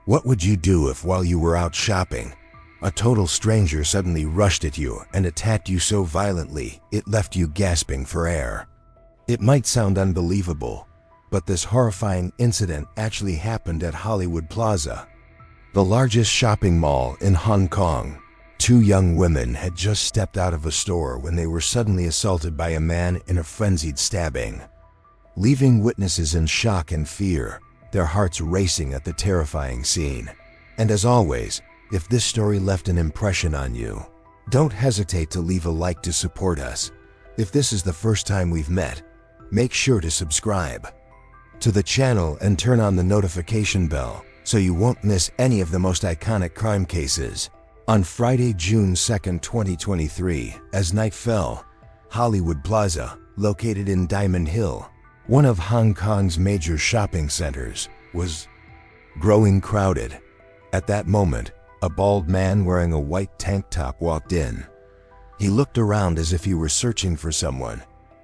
What would you do if, while you were out shopping, a total stranger suddenly rushed at you and attacked you so violently it left you gasping for air? It might sound unbelievable, but this horrifying incident actually happened at Hollywood Plaza, the largest shopping mall in Hong Kong. Two young women had just stepped out of a store when they were suddenly assaulted by a man in a frenzied stabbing, leaving witnesses in shock and fear, their hearts racing at the terrifying scene. And as always, if this story left an impression on you, don't hesitate to leave a like to support us. If this is the first time we've met, make sure to subscribe to the channel and turn on the notification bell so you won't miss any of the most iconic crime cases. On Friday, June 2nd, 2023, as night fell, Hollywood Plaza, located in Diamond Hill, one of Hong Kong's major shopping centers, was growing crowded. At that moment, a bald man wearing a white tank top walked in. He looked around as if he were searching for someone.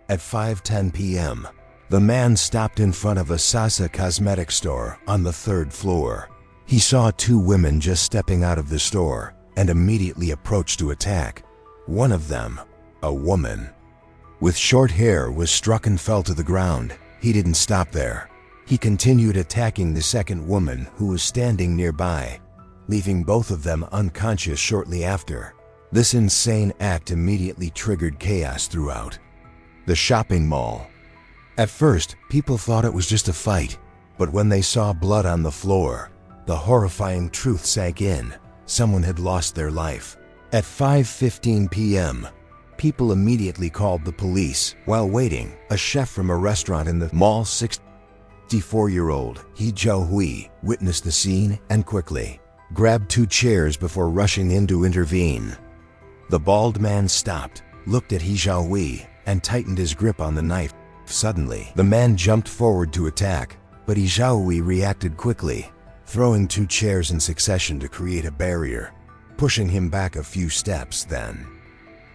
At 5:10 p.m., the man stopped in front of a Sasa cosmetics store on the 3rd floor. He saw two women just stepping out of the store and immediately approached to attack. One of them, a woman with short hair, was struck and fell to the ground. He didn't stop there. He continued attacking the second woman, who was standing nearby, leaving both of them unconscious shortly after. This insane act immediately triggered chaos throughout the shopping mall. At first, people thought it was just a fight, but when they saw blood on the floor, the horrifying truth sank in. Someone had lost their life. At 5:15 p.m., people immediately called the police. While waiting, a chef from a restaurant in the mall, 64-year-old He Jiahui, witnessed the scene and quickly grabbed two chairs before rushing in to intervene. The bald man stopped, looked at He Jiahui, and tightened his grip on the knife. Suddenly, the man jumped forward to attack, but He Jiahui reacted quickly, throwing two chairs in succession to create a barrier, pushing him back a few steps. Then,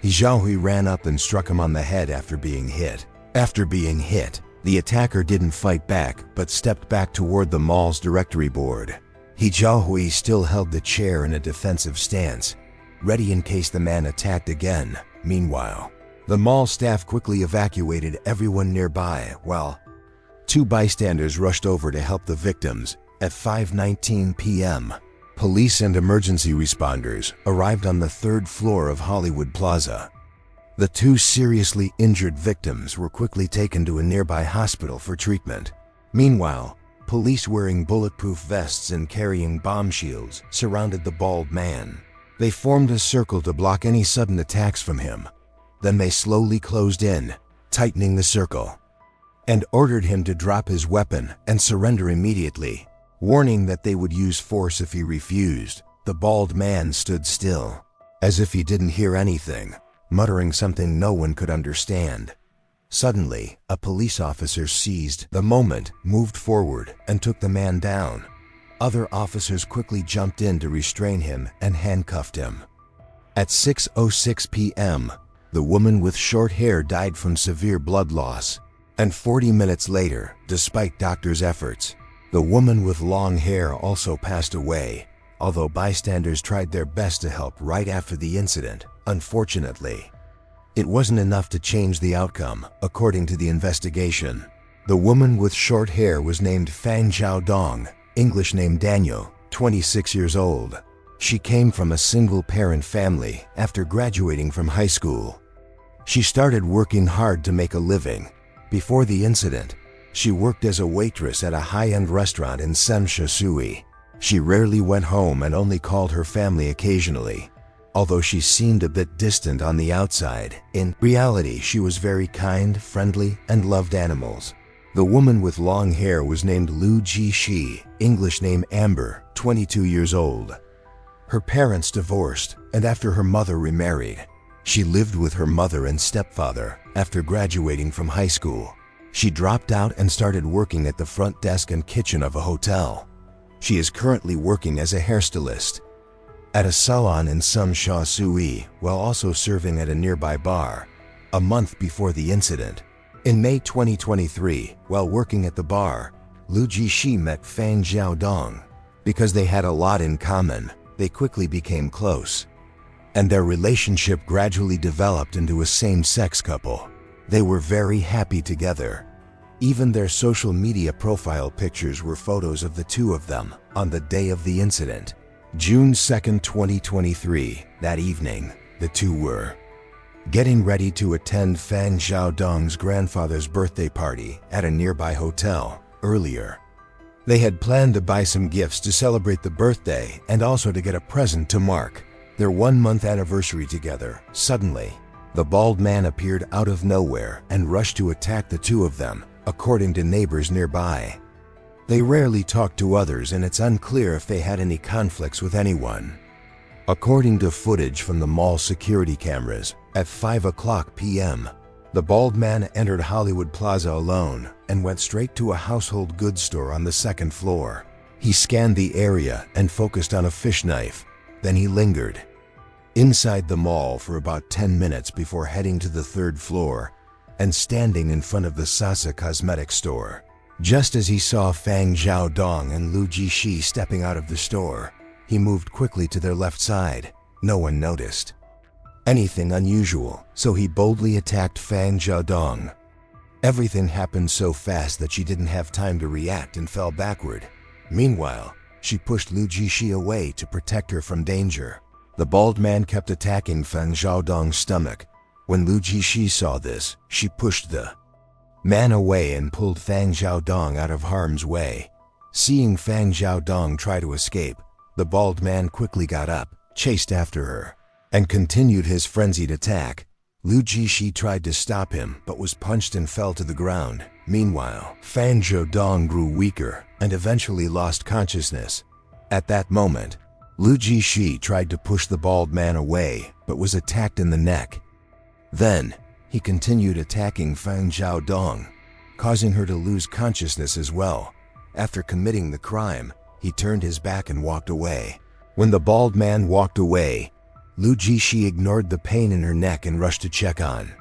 He Jiahui ran up and struck him on the head after being hit. After being hit, the attacker didn't fight back but stepped back toward the mall's directory board. He Jiahui still held the chair in a defensive stance, ready in case the man attacked again. Meanwhile, the mall staff quickly evacuated everyone nearby while two bystanders rushed over to help the victims. At 5:19 p.m., police and emergency responders arrived on the 3rd floor of Hollywood Plaza. The two seriously injured victims were quickly taken to a nearby hospital for treatment. Meanwhile, police wearing bulletproof vests and carrying bomb shields surrounded the bald man. They formed a circle to block any sudden attacks from him. Then they slowly closed in, tightening the circle, and ordered him to drop his weapon and surrender immediately, warning that they would use force if he refused. The bald man stood still, as if he didn't hear anything, muttering something no one could understand. Suddenly, a police officer seized the moment, moved forward, and took the man down. Other officers quickly jumped in to restrain him and handcuffed him. At 6:06 p.m., the woman with short hair died from severe blood loss, and 40 minutes later, despite doctors' efforts, the woman with long hair also passed away, although bystanders tried their best to help right after the incident. Unfortunately, it wasn't enough to change the outcome, according to the investigation. The woman with short hair was named Fang Jiaodong, English name Daniel, 26 years old. She came from a single-parent family after graduating from high school. She started working hard to make a living. Before the incident, she worked as a waitress at a high-end restaurant in Shui. She rarely went home and only called her family occasionally. Although she seemed a bit distant on the outside, in reality she was very kind, friendly, and loved animals. The woman with long hair was named Lu Jishi, English name Amber, 22 years old. Her parents divorced, and after her mother remarried, she lived with her mother and stepfather. After graduating from high school, she dropped out and started working at the front desk and kitchen of a hotel. She is currently working as a hairstylist at a salon in Shui, while also serving at a nearby bar. A month before the incident, in May 2023, while working at the bar, Lu Jishi met Fang Jiaodong. Because they had a lot in common, they quickly became close. And their relationship gradually developed into a same-sex couple. They were very happy together. Even their social media profile pictures were photos of the two of them on the day of the incident. June 2nd, 2023, that evening, the two were getting ready to attend Fang Xiaodong's grandfather's birthday party at a nearby hotel. Earlier, they had planned to buy some gifts to celebrate the birthday and also to get a present to mark their 1-month anniversary together. Suddenly, the bald man appeared out of nowhere and rushed to attack the two of them, according to neighbors nearby. They rarely talked to others, and it's unclear if they had any conflicts with anyone. According to footage from the mall security cameras, at 5:00 p.m., the bald man entered Hollywood Plaza alone and went straight to a household goods store on the 2nd floor. He scanned the area and focused on a fish knife. Then he lingered inside the mall for about 10 minutes before heading to the 3rd floor and standing in front of the Sasa cosmetic store. Just as he saw Fang Xiaodong and Lu Jixi stepping out of the store, he moved quickly to their left side. No one noticed anything unusual, so he boldly attacked Fang Xiaodong. Everything happened so fast that she didn't have time to react and fell backward. Meanwhile, she pushed Lu Jixi away to protect her from danger. The bald man kept attacking Fang Xiaodong's stomach. When Lu Jixi saw this, she pushed the man away and pulled Fang Xiaodong out of harm's way. Seeing Fang Xiaodong try to escape, the bald man quickly got up, chased after her, and continued his frenzied attack. Lu Jixi tried to stop him but was punched and fell to the ground. Meanwhile, Fang Xiaodong grew weaker and eventually lost consciousness. At that moment, Lu Jixi tried to push the bald man away but was attacked in the neck. Then, he continued attacking Fang Xiaodong, causing her to lose consciousness as well. After committing the crime, he turned his back and walked away. When the bald man walked away, Lu Jixi ignored the pain in her neck and rushed to check on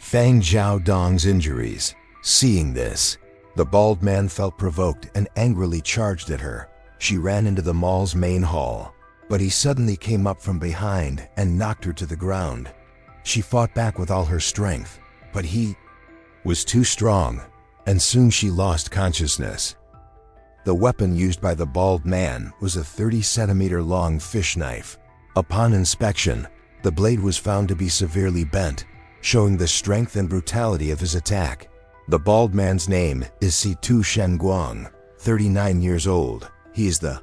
Fang Xiaodong's injuries. Seeing this, the bald man felt provoked and angrily charged at her. She ran into the mall's main hall, but he suddenly came up from behind and knocked her to the ground. She fought back with all her strength, but he was too strong, and soon she lost consciousness. The weapon used by the bald man was a 30-centimeter-long fish knife. Upon inspection, the blade was found to be severely bent, showing the strength and brutality of his attack. The bald man's name is Situ Shenguang, 39 years old. He is the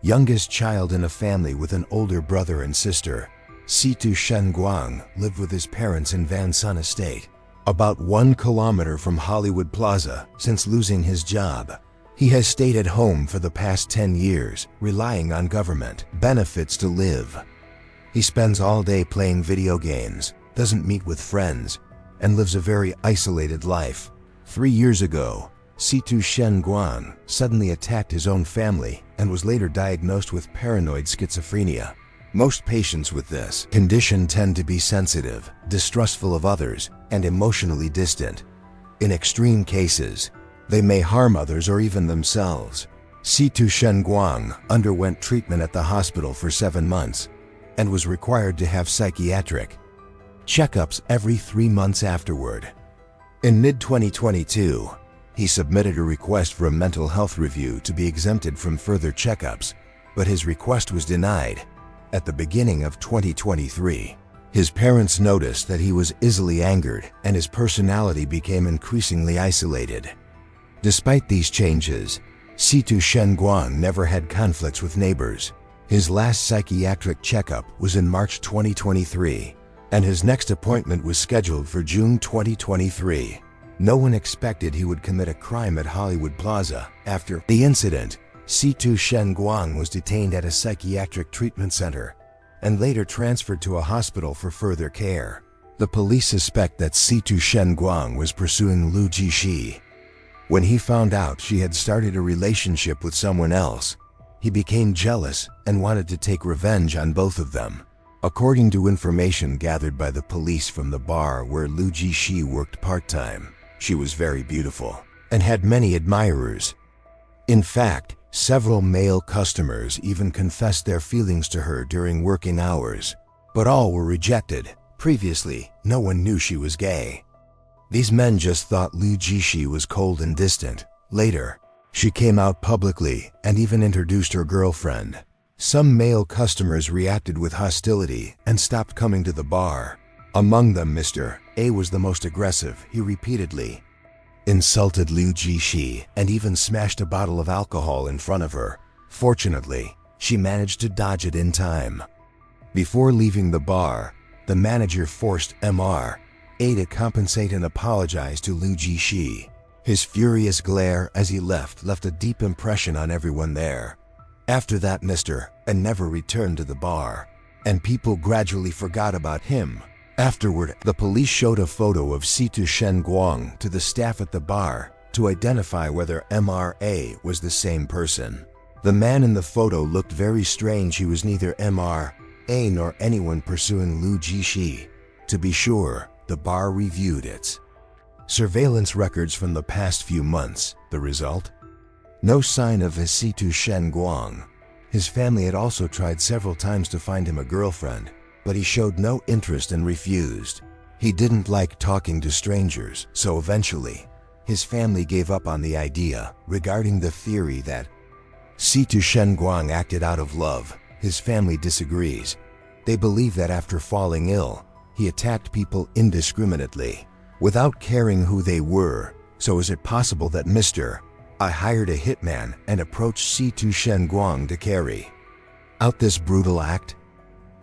youngest child in a family with an older brother and sister. Situ Shenguang lived with his parents in Van Sun Estate, about 1 kilometer from Hollywood Plaza. Since losing his job, he has stayed at home for the past 10 years, relying on government benefits to live. He spends all day playing video games, doesn't meet with friends, and lives a very isolated life. 3 years ago, Situ Shenguang suddenly attacked his own family and was later diagnosed with paranoid schizophrenia. Most patients with this condition tend to be sensitive, distrustful of others, and emotionally distant. In extreme cases, they may harm others or even themselves. Situ Shenguang underwent treatment at the hospital for 7 months and was required to have psychiatric checkups every 3 months afterward. In mid-2022, he submitted a request for a mental health review to be exempted from further checkups, but his request was denied. At the beginning of 2023, his parents noticed that he was easily angered and his personality became increasingly isolated. Despite these changes, Situ Shenguang never had conflicts with neighbors. His last psychiatric checkup was in March 2023, and his next appointment was scheduled for June 2023. No one expected he would commit a crime at Hollywood Plaza. After the incident, Situ Shenguang was detained at a psychiatric treatment center and later transferred to a hospital for further care. The police suspect that Situ Shenguang was pursuing Lu Jixi. When he found out she had started a relationship with someone else, he became jealous and wanted to take revenge on both of them. According to information gathered by the police from the bar where Lu Jixi worked part-time, she was very beautiful and had many admirers. In fact, Several male customers even confessed their feelings to her during working hours, but all were rejected. Previously, no one knew she was gay. These men just thought Liu Jishi was cold and distant. Later, she came out publicly and even introduced her girlfriend. Some male customers reacted with hostility and stopped coming to the bar. Among them, Mr. A was the most aggressive. He repeatedly insulted Liu Jishi and even smashed a bottle of alcohol in front of her. Fortunately, she managed to dodge it in time. Before leaving the bar, the manager forced Mr. A to compensate and apologize to Liu Jishi. His furious glare as he left a deep impression on everyone there. After that, Mr. A never returned to the bar, and people gradually forgot about him. Afterward, the police showed a photo of Situ Shenguang to the staff at the bar to identify whether Mr. A was the same person. The man in the photo looked very strange. He was neither Mr. A nor anyone pursuing Liu Jishi. To be sure, the bar reviewed its surveillance records from the past few months. The result? No sign of Situ Shenguang. His family had also tried several times to find him a girlfriend, but he showed no interest and refused. He didn't like talking to strangers, so eventually, his family gave up on the idea. Regarding the theory that Situ Shenguang acted out of love, his family disagrees. They believe that after falling ill, he attacked people indiscriminately, without caring who they were. So is it possible that Mr. A hired a hitman and approached Situ Shenguang to carry out this brutal act?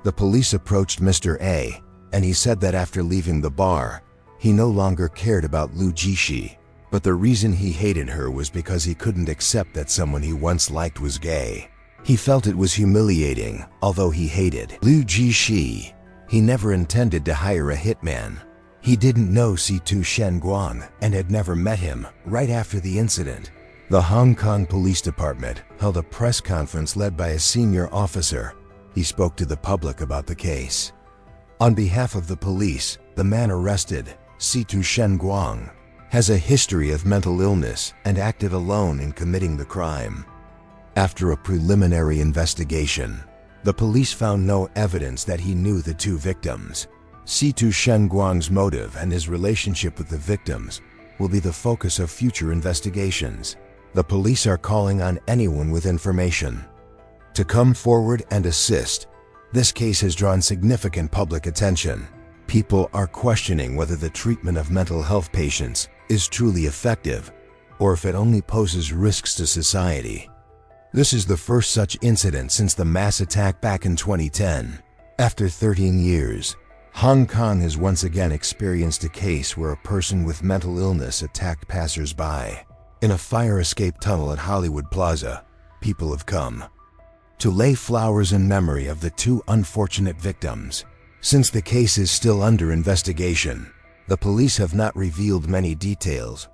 The police approached Mr. A, and he said that after leaving the bar, he no longer cared about Liu Jishi, but the reason he hated her was because he couldn't accept that someone he once liked was gay. He felt it was humiliating. Although he hated Liu Jishi, he never intended to hire a hitman. He didn't know Situ Shenguang and had never met him. Right after the incident, the Hong Kong Police Department held a press conference led by a senior officer. He spoke to the public about the case. On behalf of the police, the man arrested, Situ Shenguang, has a history of mental illness and acted alone in committing the crime. After a preliminary investigation, the police found no evidence that he knew the two victims. Situ Shenguang's motive and his relationship with the victims will be the focus of future investigations. The police are calling on anyone with information to come forward and assist. This case has drawn significant public attention. People are questioning whether the treatment of mental health patients is truly effective, or if it only poses risks to society. This is the first such incident since the mass attack back in 2010. After 13 years, Hong Kong has once again experienced a case where a person with mental illness attacked passers-by. In a fire escape tunnel at Hollywood Plaza, people have come to lay flowers in memory of the two unfortunate victims. Since the case is still under investigation, the police have not revealed many details.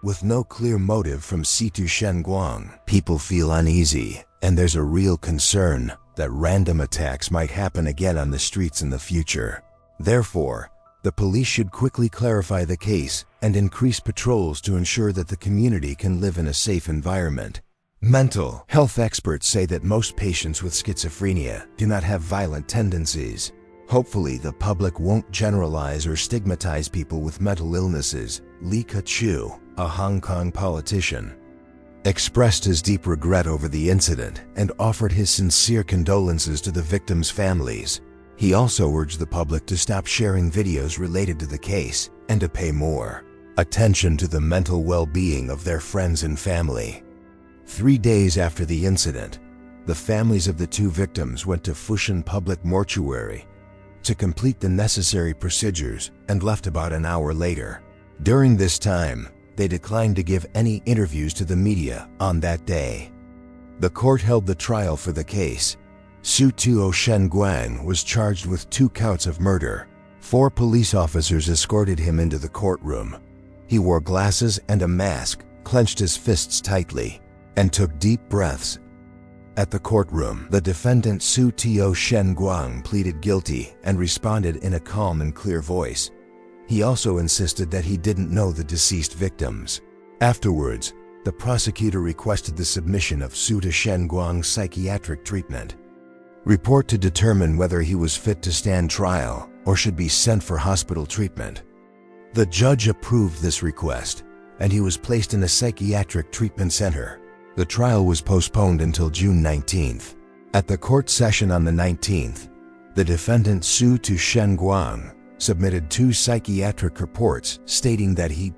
With no clear motive from Situ Shenguang, people feel uneasy, and there's a real concern that random attacks might happen again on the streets in the future. Therefore, the police should quickly clarify the case and increase patrols to ensure that the community can live in a safe environment. Mental health experts say that most patients with schizophrenia do not have violent tendencies. Hopefully, the public won't generalize or stigmatize people with mental illnesses. Li Ka-chiu, a Hong Kong politician, expressed his deep regret over the incident and offered his sincere condolences to the victims' families. He also urged the public to stop sharing videos related to the case and to pay more attention to the mental well-being of their friends and family. 3 days after the incident, the families of the two victims went to Fushan Public Mortuary to complete the necessary procedures and left about an hour later. During this time, they declined to give any interviews to the media on that day. The court held the trial for the case. Situ Shenguang was charged with 2 counts of murder. 4 police officers escorted him into the courtroom. He wore glasses and a mask, clenched his fists tightly, and took deep breaths. At the courtroom, the defendant Situ Shenguang pleaded guilty and responded in a calm and clear voice. He also insisted that he didn't know the deceased victims. Afterwards, the prosecutor requested the submission of Su to Shenguang's psychiatric treatment report to determine whether he was fit to stand trial or should be sent for hospital treatment. The judge approved this request, and he was placed in a psychiatric treatment center. The trial was postponed until June 19th. At the court session on the 19th, the defendant Su to Shenguang submitted 2 psychiatric reports stating that he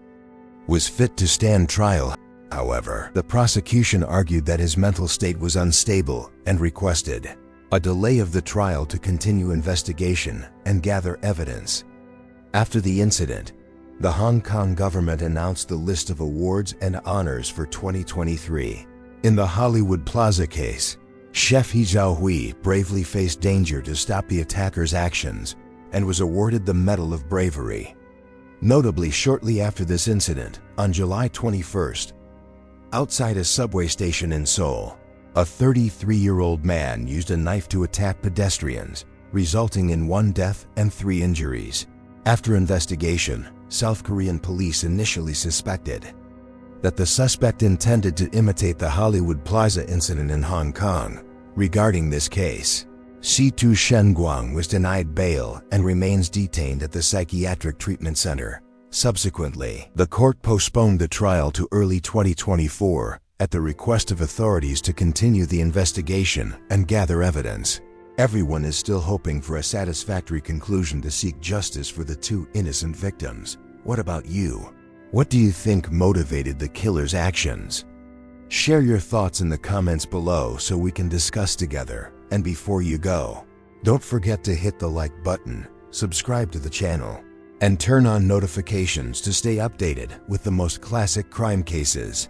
was fit to stand trial. However, the prosecution argued that his mental state was unstable and requested a delay of the trial to continue investigation and gather evidence. After the incident, the Hong Kong government announced the list of awards and honors for 2023. In the Hollywood Plaza case, Chef He Zhaohui bravely faced danger to stop the attacker's actions and was awarded the Medal of Bravery. Notably, shortly after this incident, on July 21st, outside a subway station in Seoul, a 33-year-old man used a knife to attack pedestrians, resulting in 1 death and 3 injuries. After investigation, South Korean police initially suspected that the suspect intended to imitate the Hollywood Plaza incident in Hong Kong. Regarding this case, Su to Shenguang was denied bail and remains detained at the psychiatric treatment center. Subsequently, the court postponed the trial to early 2024 at the request of authorities to continue the investigation and gather evidence. Everyone is still hoping for a satisfactory conclusion to seek justice for the 2 innocent victims. What about you? What do you think motivated the killer's actions? Share your thoughts in the comments below so we can discuss together. And before you go, don't forget to hit the like button, subscribe to the channel, and turn on notifications to stay updated with the most classic crime cases.